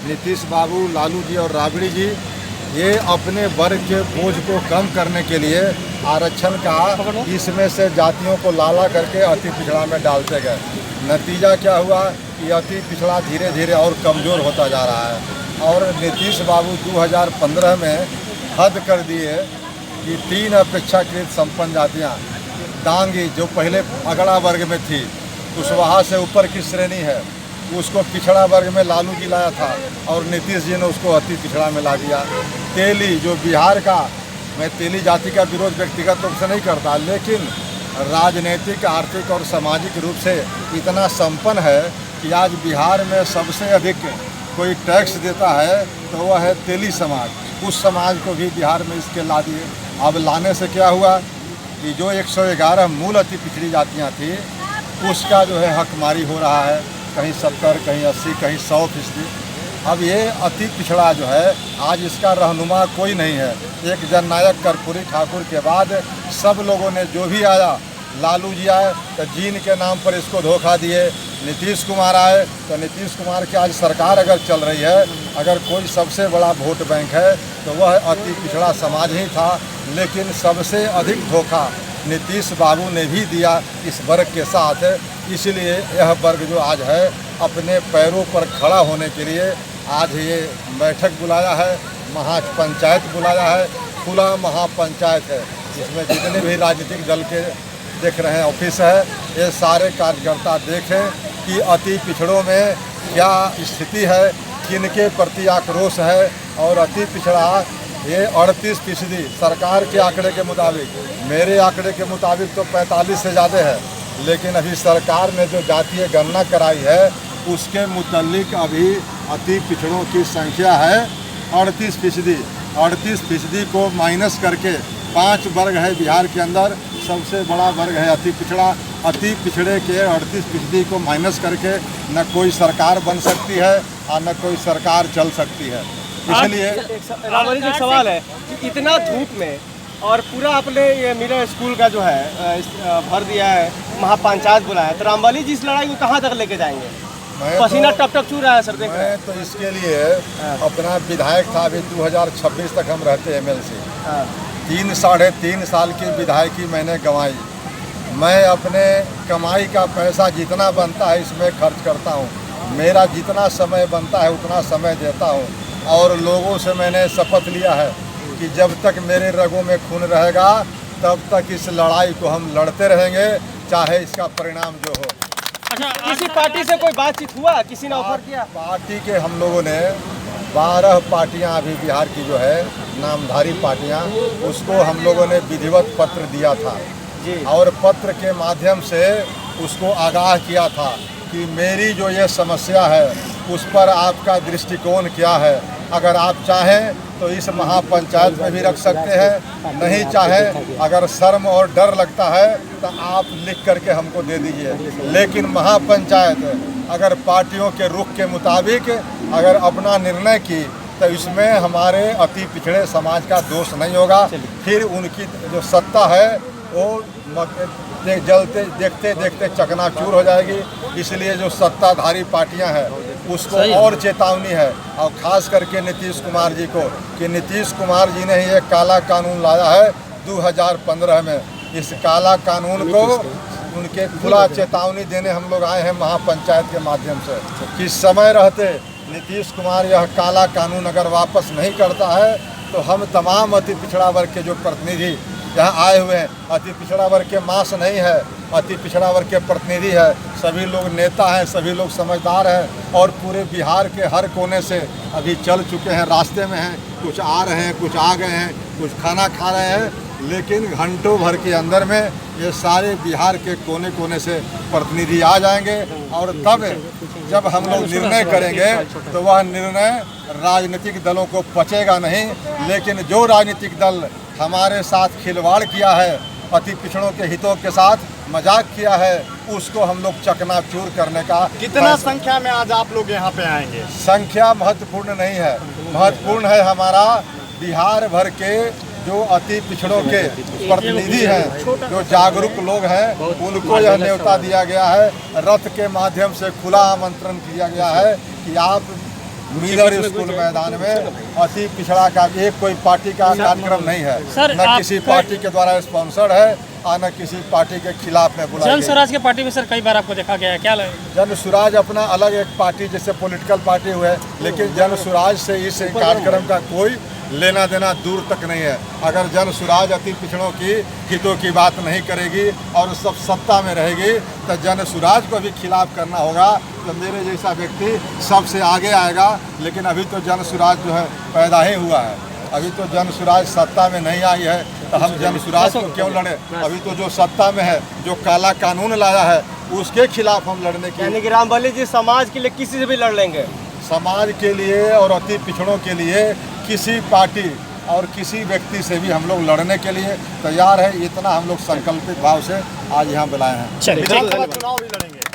नीतीश बाबू, लालू जी और राबड़ी जी ये अपने वर्ग के बोझ को कम करने के लिए आरक्षण का इसमें से जातियों को लाला करके अति पिछड़ा में डालते गए। नतीजा क्या हुआ कि अति पिछड़ा धीरे धीरे और कमज़ोर होता जा रहा है। और नीतीश बाबू 2015 में हद कर दिए कि 3 अपेक्षाकृत संपन्न जातियाँ डांगी जो पहले अगड़ा वर्ग में थी, कुशवाहा से ऊपर की श्रेणी है, उसको पिछड़ा वर्ग में लालू जी लाया था और नीतीश जी ने उसको अति पिछड़ा में ला दिया। तेली जो बिहार का, मैं तेली जाति का विरोध व्यक्तिगत रूप से नहीं करता, लेकिन राजनीतिक, आर्थिक और सामाजिक रूप से इतना संपन्न है कि आज बिहार में सबसे अधिक कोई टैक्स देता है तो वह है तेली समाज। उस समाज को भी बिहार में इसके ला दिए। अब लाने से क्या हुआ कि जो 111 मूल अति पिछड़ी जातियाँ थी उसका जो है हकमारी हो रहा है, कहीं 70, कहीं 80, कहीं 100%। अब ये अति पिछड़ा जो है आज इसका रहनुमा कोई नहीं है। एक जननायक कर्पूरी ठाकुर के बाद सब लोगों ने जो भी आया, लालू जी आए तो जीन के नाम पर इसको धोखा दिए, नीतीश कुमार आए तो नीतीश कुमार की आज सरकार अगर चल रही है, अगर कोई सबसे बड़ा वोट बैंक है तो वह अति पिछड़ा समाज ही था। लेकिन सबसे अधिक धोखा नीतीश बाबू ने भी दिया इस वर्ग के साथ। इसलिए यह वर्ग जो आज है अपने पैरों पर खड़ा होने के लिए आज ये बैठक बुलाया है, महापंचायत बुलाया है, खुला महापंचायत है जिसमें जितने भी राजनीतिक दल के देख रहे हैं ऑफिस है, ये सारे कार्यकर्ता देखें कि अति पिछड़ों में क्या स्थिति है, किनके प्रति आक्रोश है। और अति पिछड़ा ये 38% सरकार के आंकड़े के मुताबिक, मेरे आंकड़े के मुताबिक तो 45 से ज़्यादा है, लेकिन अभी सरकार ने जो जातीय गणना कराई है उसके मुतालिक अभी अति पिछड़ों की संख्या है 38%। 38% को माइनस करके 5 वर्ग है बिहार के अंदर, सबसे बड़ा वर्ग है अति पिछड़ा। अति पिछड़े के 38% को माइनस करके न कोई सरकार बन सकती है और न कोई सरकार चल सकती है। इसलिए रामानी जी एक सवाल है कि इतना धूप में और पूरा आपने ये मिडिल स्कूल का जो है भर दिया है, महापंचायत बुलाया, तो रामबली जी इस लड़ाई को कहाँ तक लेके जाएंगे? पसीना टप टप चू रहा है सर, देख रहे हैं। मैं तो इसके लिए अपना विधायक था, अभी 2026 तक हम रहते MLC। 3 साढ़े 3 साल की विधायकी मैंने गंवाई। मैं अपने कमाई का पैसा जितना बनता है इसमें खर्च करता हूँ, मेरा जितना समय बनता है उतना समय देता हूँ। और लोगों से मैंने शपथ लिया है कि जब तक मेरे रगों में खून रहेगा तब तक इस लड़ाई को हम लड़ते रहेंगे, चाहे इसका परिणाम जो हो। अच्छा, किसी पार्टी से कोई बातचीत हुआ, किसी ने ऑफर किया? पार्टी के हम लोगों ने 12 पार्टियां अभी बिहार की जो है नामधारी पार्टियां, उसको हम लोगों ने विधिवत पत्र दिया था जी। और पत्र के माध्यम से उसको आगाह किया था कि मेरी जो ये समस्या है उस पर आपका दृष्टिकोण क्या है। अगर आप चाहें तो इस महापंचायत में भी रख सकते हैं, नहीं चाहें, अगर शर्म और डर लगता है तो आप लिख करके हमको दे दीजिए। लेकिन महापंचायत अगर पार्टियों के रुख के मुताबिक अगर अपना निर्णय की तो इसमें हमारे अति पिछड़े समाज का दोष नहीं होगा। फिर उनकी जो सत्ता है वो जलते देखते देखते चकनाचूर हो जाएगी। इसलिए जो सत्ताधारी पार्टियां हैं उसको और चेतावनी है, और ख़ास करके नीतीश कुमार जी को, कि नीतीश कुमार जी ने ही एक काला कानून लाया है 2015 में। इस काला कानून को उनके खुला चेतावनी देने हम लोग आए हैं महापंचायत के माध्यम से कि समय रहते नीतीश कुमार यह काला कानून अगर वापस नहीं करता है तो हम तमाम अति पिछड़ा वर्ग के जो प्रतिनिधि यहाँ आए हुए हैं, अति पिछड़ा वर्ग के मास नहीं है, अति पिछड़ा वर्ग के प्रतिनिधि है, सभी लोग नेता हैं, सभी लोग समझदार हैं और पूरे बिहार के हर कोने से अभी चल चुके हैं, रास्ते में हैं, कुछ आ रहे हैं, कुछ आ गए हैं, कुछ खाना खा रहे हैं। लेकिन घंटों भर के अंदर में ये सारे बिहार के कोने कोने से प्रतिनिधि आ जाएंगे और तब जब हम लोग निर्णय करेंगे तो वह निर्णय राजनीतिक दलों को पचेगा नहीं। लेकिन जो राजनीतिक दल हमारे साथ खिलवाड़ किया है, अति पिछड़ों के हितों के साथ मजाक किया है, उसको हम लोग चकनाचूर करने का। कितना संख्या में आज आप लोग यहाँ पे आएंगे? संख्या महत्वपूर्ण नहीं है, महत्वपूर्ण है हमारा बिहार भर के जो अति पिछड़ों के प्रतिनिधि हैं, जो जागरूक लोग हैं, उनको यह न्योता दिया गया है, रथ के माध्यम से खुला आमंत्रण किया गया है कि आप मिलर स्कूल मैदान में अति पिछड़ा का एक कोई पार्टी का कार्यक्रम नहीं है, सर, न किसी पार्टी के द्वारा स्पॉन्सर्ड है और न किसी पार्टी के खिलाफ में बुलाया जन स्वराज के पार्टी में सर कई बार आपको देखा गया है, क्या लगेगा? जन स्वराज अपना अलग एक पार्टी जैसे पॉलिटिकल पार्टी हुए, लेकिन जन स्वराज से इस कार्यक्रम का कोई लेना देना दूर तक नहीं है। अगर जन स्वराज अति पिछड़ों की हितों की बात नहीं करेगी और सब सत्ता में रहेगी तो जन स्वराज को भी खिलाफ करना होगा। तो मेरे जैसा व्यक्ति सबसे आगे आएगा, लेकिन अभी तो जन स्वराज जो है पैदा ही हुआ है, अभी तो जन स्वराज सत्ता में नहीं आई है, तो हम जन स्वराज को क्यों लड़े? अभी तो जो सत्ता में है, जो काला कानून लाया है, उसके खिलाफ हम लड़ने की। यानी कि रामबली जी समाज के लिए किसी से भी लड़ लेंगे, समाज के लिए और अति पिछड़ों के लिए किसी पार्टी और किसी व्यक्ति से भी हम लोग लड़ने के लिए तैयार है। इतना हम लोग संकल्पित भाव से आज यहाँ बुलाए हैं। चलिए विधानसभा चुनाव भी लड़ेंगे।